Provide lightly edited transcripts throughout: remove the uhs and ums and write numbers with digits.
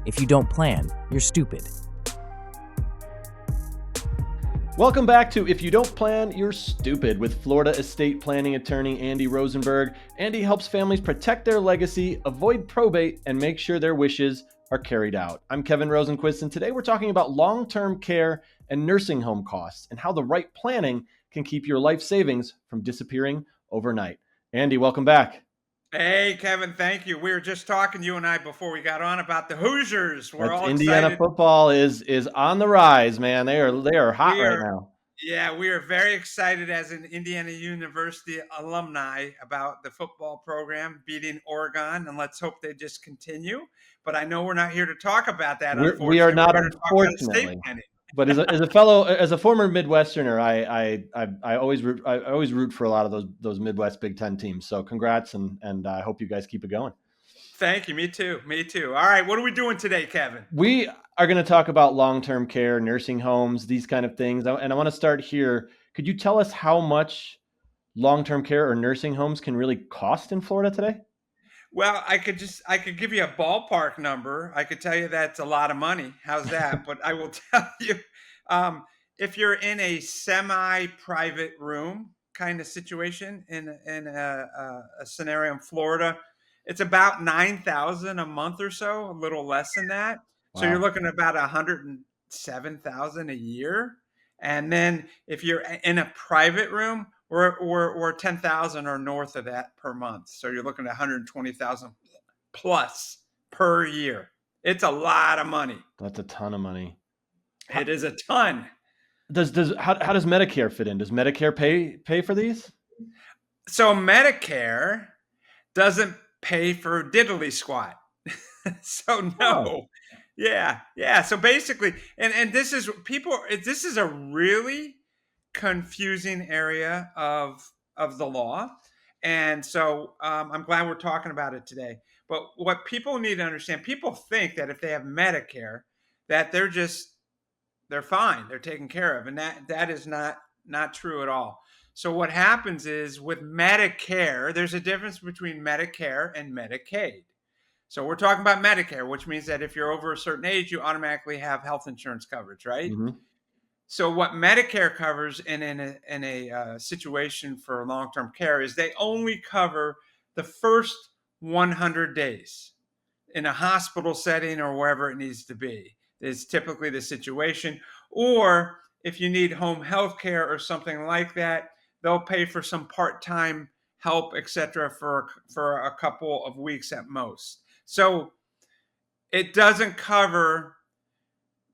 If you don't plan, you're stupid. Welcome back to If You Don't Plan, You're Stupid with Florida estate planning attorney Andy Rosenberg. Andy helps families protect their legacy, avoid probate, and make sure their wishes are carried out. I'm Kevin Rosenquist, and today we're talking about long-term care and nursing home costs and how the right planning can keep your life savings from disappearing overnight. Andy, welcome back. Hey, Kevin, thank you. We were just talking, you and I, before we got on about the Hoosiers. We're all Indiana excited. football is on the rise, man. They are hot right now. Yeah, we are very excited as an Indiana University alumni about the football program beating Oregon, and let's hope they just continue. But I know we're not here to talk about that. We are not, unfortunately. But as a former Midwesterner, I always root for a lot of those Midwest Big Ten teams. So congrats, and I hope you guys keep it going. Thank you. Me too. All right, what are we doing today, Kevin? We are going to talk about long-term care, nursing homes, these kind of things. And I want to start here. Could you tell us how much long-term care or nursing homes can really cost in Florida today? Well, I could give you a ballpark number. I could tell you that's a lot of money. How's that? But I will tell you, if you're in a semi-private room kind of situation in a scenario in Florida, it's about $9,000 a month or so, a little less than that. Wow. So you're looking at about $107,000 a year. And then if you're in a private room, we're 10,000 or north of that per month. So you're looking at 120,000 plus per year. It's a lot of money. That's a ton of money. It is a ton. How does Medicare fit in? Does Medicare pay for these? So Medicare doesn't pay for diddly squat. So no. Oh. Yeah. So basically, and this is a really confusing area of the law. And so I'm glad we're talking about it today. But what people need to understand, people think that if they have Medicare, that they're fine, they're taken care of. And that is not true at all. So what happens is with Medicare, there's a difference between Medicare and Medicaid. So we're talking about Medicare, which means that if you're over a certain age, you automatically have health insurance coverage, right? Mm-hmm. So what Medicare covers in a situation for long-term care is they only cover the first 100 days in a hospital setting or wherever it needs to be. Is typically the situation. Or if you need home health care or something like that, they'll pay for some part-time help, etc., for a couple of weeks at most. So it doesn't cover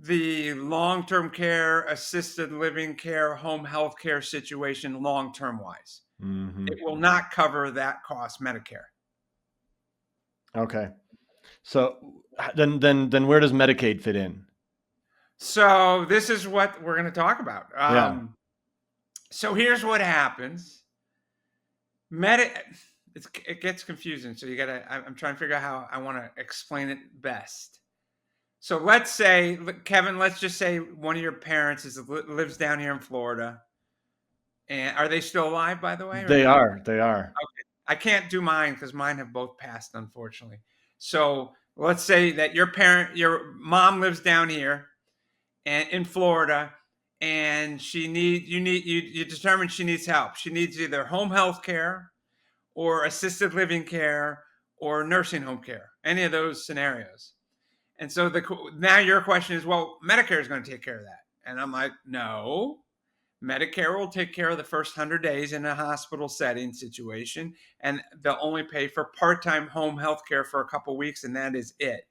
the long-term care, assisted living care, home health care situation long-term wise. Mm-hmm. It will not cover that cost, Medicare. Okay. So then where does Medicaid fit in? So this is what we're going to talk about. So here's what happens. It gets confusing. So I'm trying to figure out how I want to explain it best. So let's say, Kevin, let's just say one of your parents lives down here in Florida. And are they still alive, by the way? They are. Okay. I can't do mine because mine have both passed, unfortunately. So let's say that your mom lives down here and in Florida, and you determine she needs help. She needs either home health care or assisted living care or nursing home care, any of those scenarios. And so now your question is, well, Medicare is going to take care of that. And I'm like, no, Medicare will take care of the first 100 days in a hospital setting situation. And they'll only pay for part-time home health care for a couple of weeks. And that is it.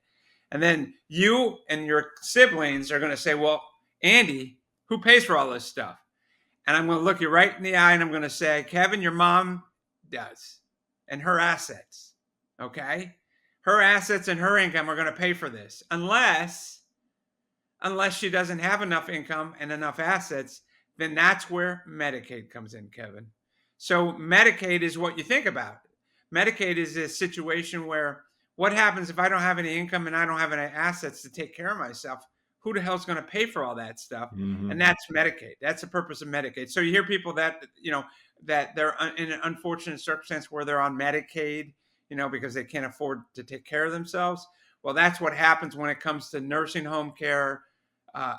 And then you and your siblings are going to say, well, Andy, who pays for all this stuff? And I'm going to look you right in the eye and I'm going to say, Kevin, your mom does, and her assets. Okay. Her assets and her income are going to pay for this unless she doesn't have enough income and enough assets, then that's where Medicaid comes in, Kevin. So Medicaid is what you think about. Medicaid is a situation where what happens if I don't have any income and I don't have any assets to take care of myself? Who the hell's going to pay for all that stuff? Mm-hmm. And that's Medicaid. That's the purpose of Medicaid. So you hear people that they're in an unfortunate circumstance where they're on Medicaid, because they can't afford to take care of themselves. Well, that's what happens when it comes to nursing home care,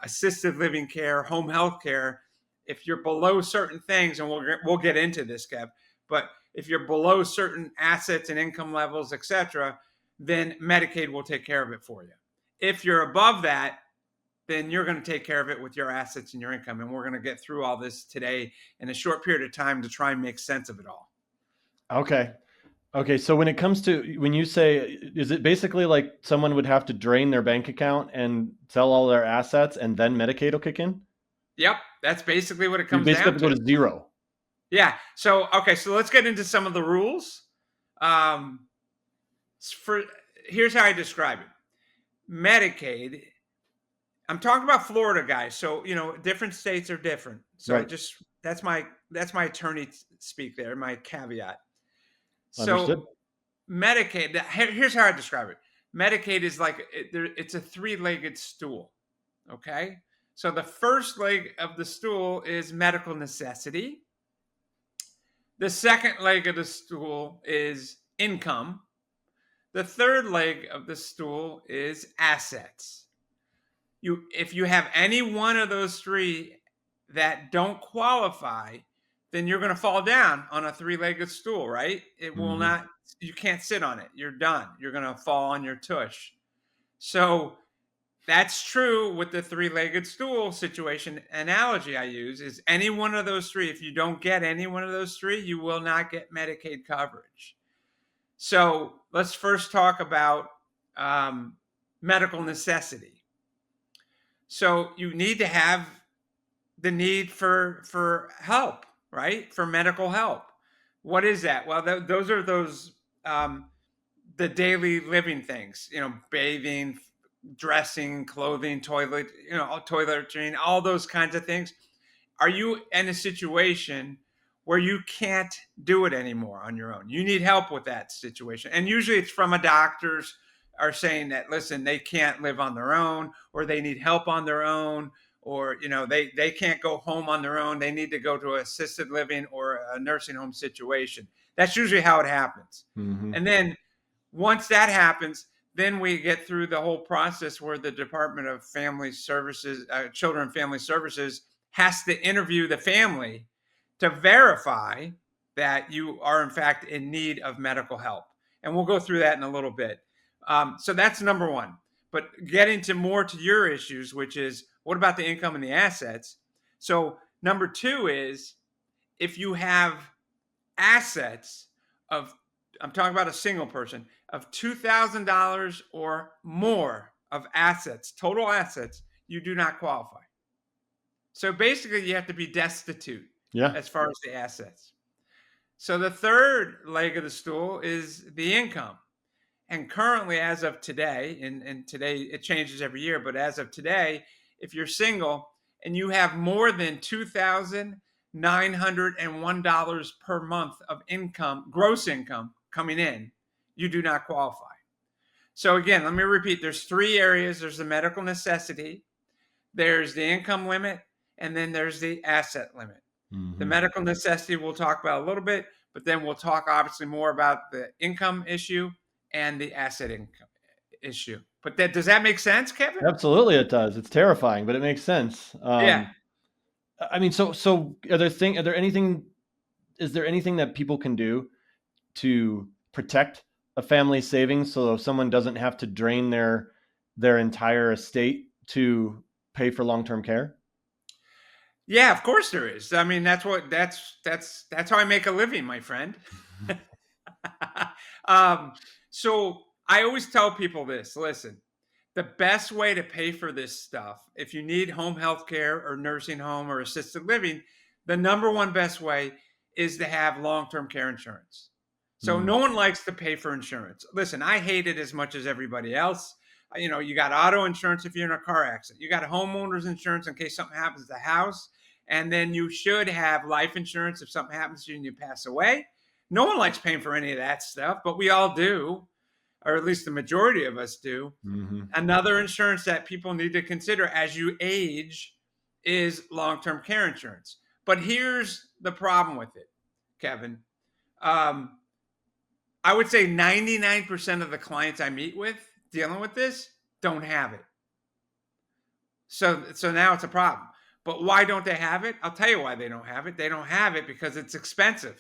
assisted living care, home health care. If you're below certain things, and we'll get into this, Kev, but if you're below certain assets and income levels, etc., then Medicaid will take care of it for you. If you're above that, then you're going to take care of it with your assets and your income. And we're going to get through all this today in a short period of time to try and make sense of it all. Okay. Okay. So when it comes to, when you say, is it basically like someone would have to drain their bank account and sell all their assets and then Medicaid will kick in? Yep. That's basically what it You comes basically down have to to. go to zero. Yeah. So, okay. So let's get into some of the rules. Here's how I describe it. Medicaid, I'm talking about Florida, guys. So, different states are different. So Right. that's my attorney speak there, my caveat. Understood. So Medicaid, here's how I describe it. Medicaid is like, it's a three-legged stool. Okay. So the first leg of the stool is medical necessity. The second leg of the stool is income. The third leg of the stool is assets. If you have any one of those three that don't qualify, then you're going to fall down on a three-legged stool, right? It will not, you can't sit on it. You're done. You're going to fall on your tush. So that's true with the three-legged stool situation analogy I use is any one of those three. If you don't get any one of those three, you will not get Medicaid coverage. So let's first talk about medical necessity. So you need to have the need for help, right? For medical help. What is that? Well, those are the daily living things, bathing, dressing, clothing, toiletry, all those kinds of things. Are you in a situation where you can't do it anymore on your own? You need help with that situation. And usually it's from a doctor's are saying that, listen, they can't live on their own, or they need help on their own, or, they can't go home on their own. They need to go to assisted living or a nursing home situation. That's usually how it happens. And then once that happens, then we get through the whole process where the Department of Family Services, Children and Family Services has to interview the family to verify that you are in fact in need of medical help. And we'll go through that in a little bit. So that's number one. But getting more to your issues, which is what about the income and the assets? So number two is if you have assets of, I'm talking about a single person, of $2,000 or more of assets, total assets, you do not qualify. So basically you have to be destitute as far as the assets. So the third leg of the stool is the income. And currently, as of today, and today it changes every year, but as of today, if you're single and you have more than $2,901 per month of income, gross income coming in, you do not qualify. So again, let me repeat, there's three areas. There's the medical necessity, there's the income limit, and then there's the asset limit. The medical necessity we'll talk about a little bit, but then we'll talk obviously more about the income issue and the asset income issue. But does that make sense, Kevin? Absolutely, it does. It's terrifying, but it makes sense. Yeah. I mean, so is there anything that people can do to protect a family's savings so someone doesn't have to drain their entire estate to pay for long-term care? Yeah, of course there is. I mean, that's how I make a living, my friend. So I always tell people this, listen, the best way to pay for this stuff, if you need home health care or nursing home or assisted living, the number one best way is to have long-term care insurance. So no one likes to pay for insurance. Listen, I hate it as much as everybody else. You got auto insurance if you're in a car accident. You got homeowner's insurance in case something happens to the house. And then you should have life insurance if something happens to you and you pass away. No one likes paying for any of that stuff, but we all do, or at least the majority of us do. Another insurance that people need to consider as you age is long-term care insurance. But here's the problem with it, Kevin. I would say 99% of the clients I meet with dealing with this don't have it. So now it's a problem. But why don't they have it? I'll tell you why they don't have it. They don't have it because it's expensive.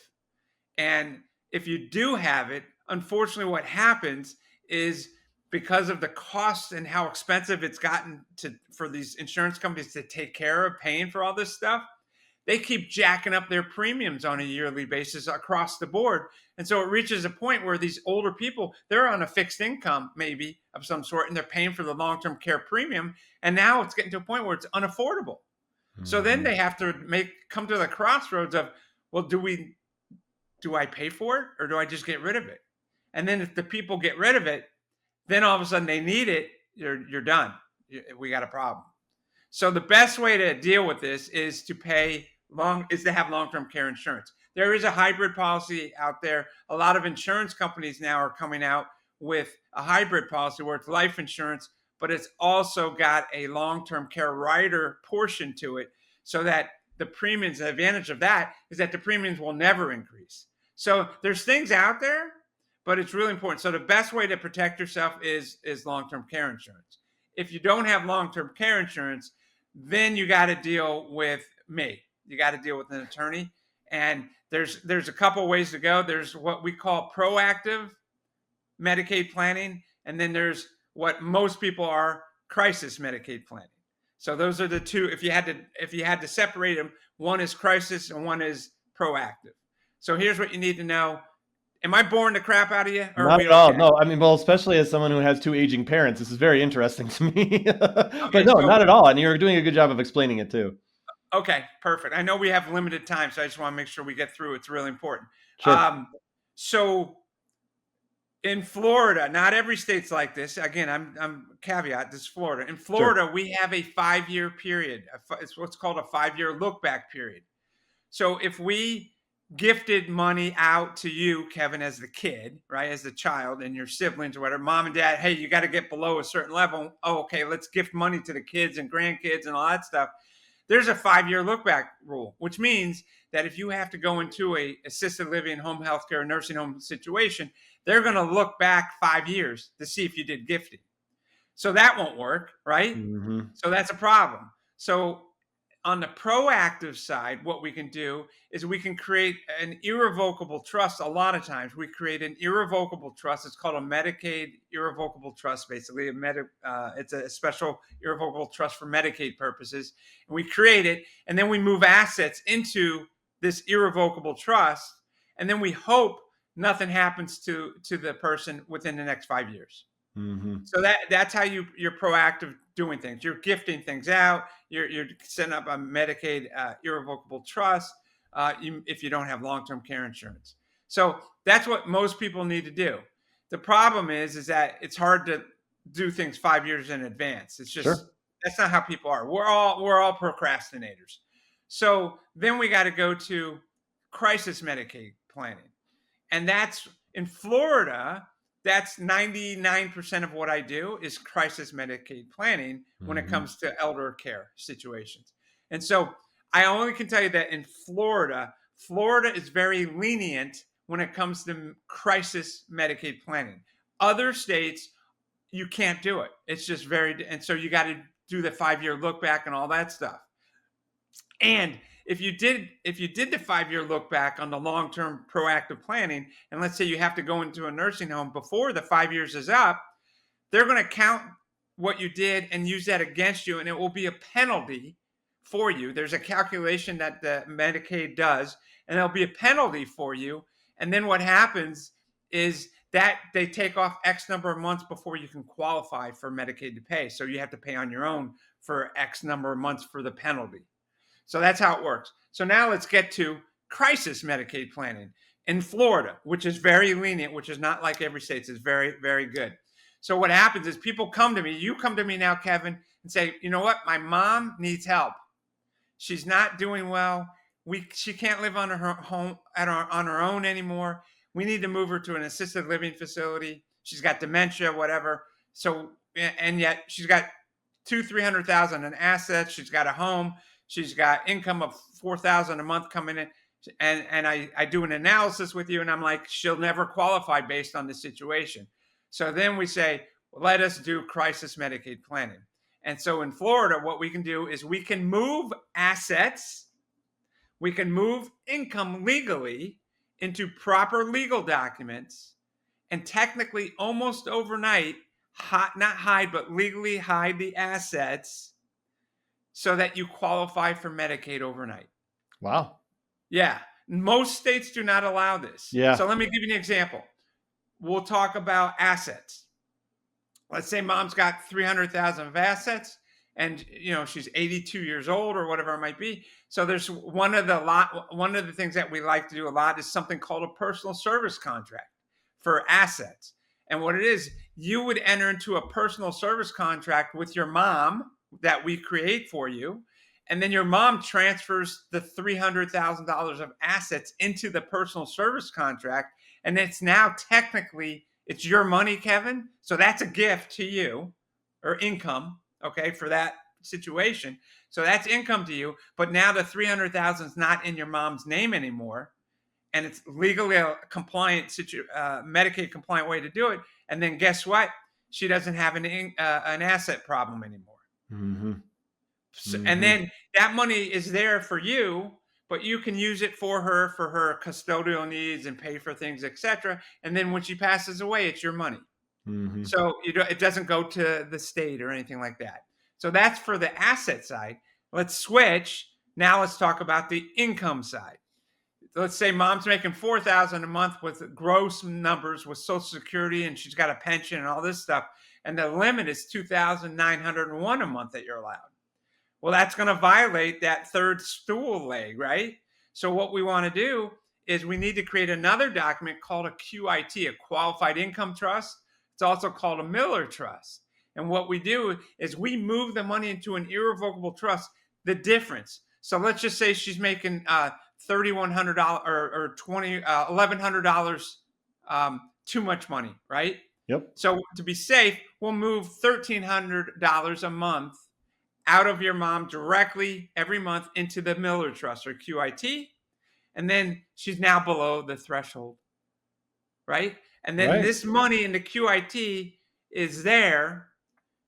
And if you do have it, unfortunately, what happens is because of the cost and how expensive it's gotten for these insurance companies to take care of paying for all this stuff, they keep jacking up their premiums on a yearly basis across the board. And so it reaches a point where these older people, they're on a fixed income maybe of some sort, and they're paying for the long-term care premium. And now it's getting to a point where it's unaffordable. So then they have to come to the crossroads of, well, do I pay for it or do I just get rid of it? And then if the people get rid of it, then all of a sudden they need it, you're done. We got a problem. So the best way to deal with this is to have long-term care insurance. There is a hybrid policy out there. A lot of insurance companies now are coming out with a hybrid policy where it's life insurance, but it's also got a long-term care rider portion to it, so that the premiums, the advantage of that is that the premiums will never increase. So there's things out there, but it's really important. So the best way to protect yourself is long-term care insurance. If you don't have long-term care insurance, then you got to deal with me. You got to deal with an attorney. And there's a couple ways to go. There's what we call proactive Medicaid planning, and then there's what most people are crisis Medicaid planning. So those are the two. If you had to separate them, one is crisis and one is proactive. So here's what you need to know. Am I boring the crap out of you? Or Not at all. No, I mean, well, especially as someone who has two aging parents, this is very interesting to me. But no, not at all. And you're doing a good job of explaining it too. Okay, perfect. I know we have limited time, so I just want to make sure we get through. It's really important. Sure. So in Florida, not every state's like this. Again, I'm caveat, this is Florida. In Florida, sure, we have a 5-year period. It's what's called a 5-year look back period. So if we gifted money out to you, Kevin, as the kid, right, as the child, and your siblings or whatever, mom and dad, hey, you got to get below a certain level. Oh, okay, let's gift money to the kids and grandkids and all that stuff. There's a 5-year look back rule, which means that if you have to go into a assisted living, home health care, nursing home situation, they're going to look back 5 years to see if you did gifting. So that won't work, right? Mm-hmm. So that's a problem. So on the proactive side, what we can do is we can create an irrevocable trust. A lot of times we create an irrevocable trust. It's called a Medicaid irrevocable trust, basically. It's a special irrevocable trust for Medicaid purposes. And we create it, and then we move assets into this irrevocable trust, and then we hope nothing happens to the person within the next 5 years. Mm-hmm. So that's how you're proactive doing things. You're gifting things out. You're setting up a Medicaid irrevocable trust if you don't have long-term care insurance. So that's what most people need to do. The problem is that it's hard to do things 5 years in advance. It's just sure, that's not how people are. We're all procrastinators. So then we got to go to crisis Medicaid planning, and that's in Florida. That's 99% of what I do is crisis Medicaid planning when it comes to elder care situations. And so I only can tell you that in Florida is very lenient when it comes to crisis Medicaid planning. Other states, you can't do it. It's just and so you got to do the 5-year look back and all that stuff. And if you did the 5-year look back on the long-term proactive planning, and let's say you have to go into a nursing home before the 5 years is up, they're going to count what you did and use that against you, and it will be a penalty for you. There's a calculation that the Medicaid does, and there'll be a penalty for you. And then what happens is that they take off X number of months before you can qualify for Medicaid to pay. So you have to pay on your own for X number of months for the penalty. So that's how it works. So now let's get to crisis Medicaid planning in Florida, which is very lenient, which is not like every state. It's very, very good. So what happens is people come to me. You come to me now, Kevin, and say, you know what? My mom needs help. She's not doing well. She can't live on her home on her own anymore. We need to move her to an assisted living facility. She's got dementia, whatever. So, and yet she's got $200,000-300,000 in assets. She's got a home. She's got income of $4,000 a month coming in. And I do an analysis with you, and I'm like, she'll never qualify based on the situation. So then we say, let us do crisis Medicaid planning. And so in Florida, what we can do is we can move assets, we can move income legally into proper legal documents, and technically almost overnight, not hide, but legally hide the assets so that you qualify for Medicaid overnight. Wow. Yeah. Most states do not allow this. Yeah. So let me give you an example. We'll talk about assets. Let's say mom's got 300,000 of assets and she's 82 years old or whatever it might be. So there's one of the things that we like to do a lot is something called a personal service contract for assets. And what it is, you would enter into a personal service contract with your mom that we create for you. And then your mom transfers the $300,000 of assets into the personal service contract. And it's now technically, it's your money, Kevin. So that's a gift to you or income, okay, for that situation. So that's income to you. But now the $300,000 is not in your mom's name anymore. And it's legally a compliant, Medicaid compliant way to do it. And then guess what? She doesn't have an asset problem anymore. Mm-hmm. So, and then that money is there for you, but you can use it for her custodial needs and pay for things, etc. And then when she passes away, it's your money. Mm-hmm. So it doesn't go to the state or anything like that. So that's for the asset side. Let's switch. Now let's talk about the income side. Let's say mom's making $4,000 a month with gross numbers with Social Security, and she's got a pension and all this stuff. And the limit is $2,901 a month that you're allowed. Well, that's going to violate that third stool leg, right? So what we want to do is we need to create another document called a QIT, a Qualified Income Trust. It's also called a Miller Trust. And what we do is we move the money into an irrevocable trust, the difference. So let's just say she's making $3,100 or $1,100 too much money, right? Yep. So to be safe, we'll move $1,300 a month out of your mom directly every month into the Miller Trust or QIT. And then she's now below the threshold, right? And then this money in the QIT is there.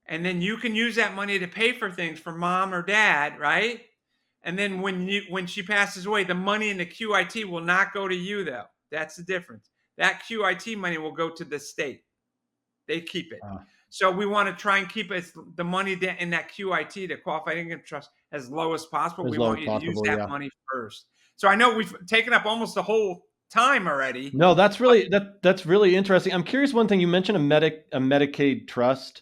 And then you can use that money to pay for things for mom or dad, right? And then when she passes away, the money in the QIT will not go to you, though. That's the difference. That QIT money will go to the state. They keep it. So we want to try and keep the money in that QIT, the Qualified Income Trust, as low as possible. We want you to use that money first. So I know we've taken up almost the whole time already. No, that's really interesting. I'm curious. One thing you mentioned a Medicaid trust.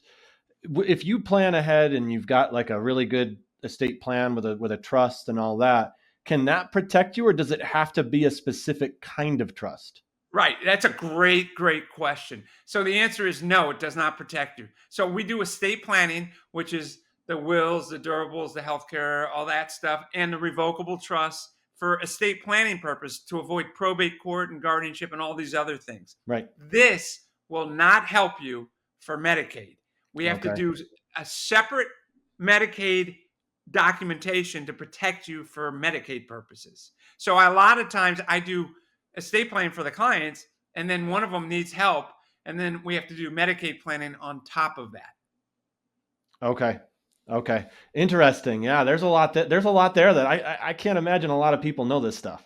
If you plan ahead and you've got like a really good estate plan with a trust and all that, can that protect you, or does it have to be a specific kind of trust? Right. That's a great question. So the answer is no, it does not protect you. So we do estate planning, which is the wills, the durables, the healthcare, all that stuff, and the revocable trust for estate planning purpose to avoid probate court and guardianship and all these other things. Right. This will not help you for Medicaid. We have to do a separate Medicaid documentation to protect you for Medicaid purposes. So a lot of times I do estate planning for the clients, and then one of them needs help, and then we have to do Medicaid planning on top of that. Okay. Interesting. Yeah, there's a lot there that I can't imagine a lot of people know this stuff.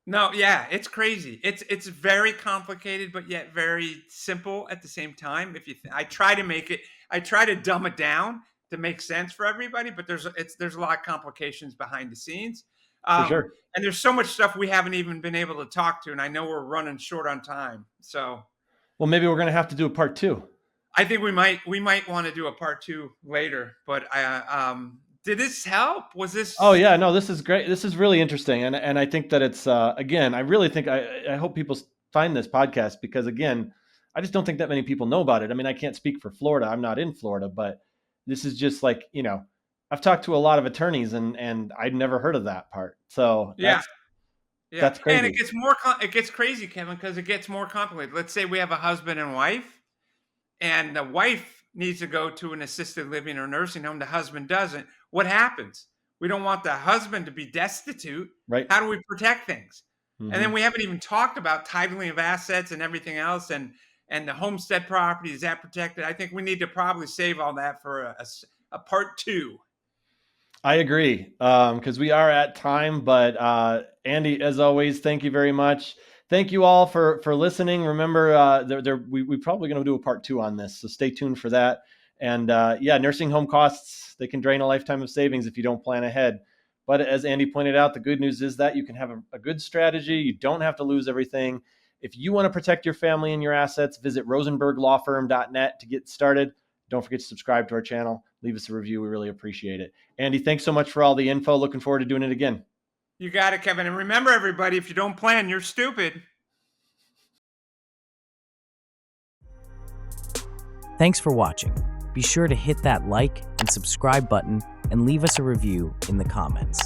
No, yeah, it's crazy. It's very complicated, but yet very simple at the same time. I try to dumb it down to make sense for everybody, but there's a lot of complications behind the scenes. For sure. And there's so much stuff we haven't even been able to talk to, and I know we're running short on time. So, well, maybe we're going to have to do a part 2. I think we might want to do a part 2 later. But did this help? Was this? Oh yeah, no, this is great. This is really interesting, and I think that it's again, I really think I hope people find this podcast, because again, I just don't think that many people know about it. I mean, I can't speak for Florida. I'm not in Florida, but this is just like, I've talked to a lot of attorneys and I'd never heard of that part. So that's crazy. And it gets crazy, Kevin, because it gets more complicated. Let's say we have a husband and wife, and the wife needs to go to an assisted living or nursing home. The husband doesn't. What happens? We don't want the husband to be destitute. Right. How do we protect things? Mm-hmm. And then we haven't even talked about titling of assets and everything else. And And the homestead property, is that protected? I think we need to probably save all that for a part 2. I agree, because we are at time. But Andy, as always, thank you very much. Thank you all for listening. Remember, we probably going to do a part 2 on this, so stay tuned for that. And yeah, nursing home costs, they can drain a lifetime of savings if you don't plan ahead. But as Andy pointed out, the good news is that you can have a good strategy. You don't have to lose everything. If you want to protect your family and your assets, visit rosenberglawfirm.net to get started. Don't forget to subscribe to our channel. Leave us a review. We really appreciate it. Andy, thanks so much for all the info. Looking forward to doing it again. You got it, Kevin. And remember, everybody, if you don't plan, you're stupid. Thanks for watching. Be sure to hit that like and subscribe button and leave us a review in the comments.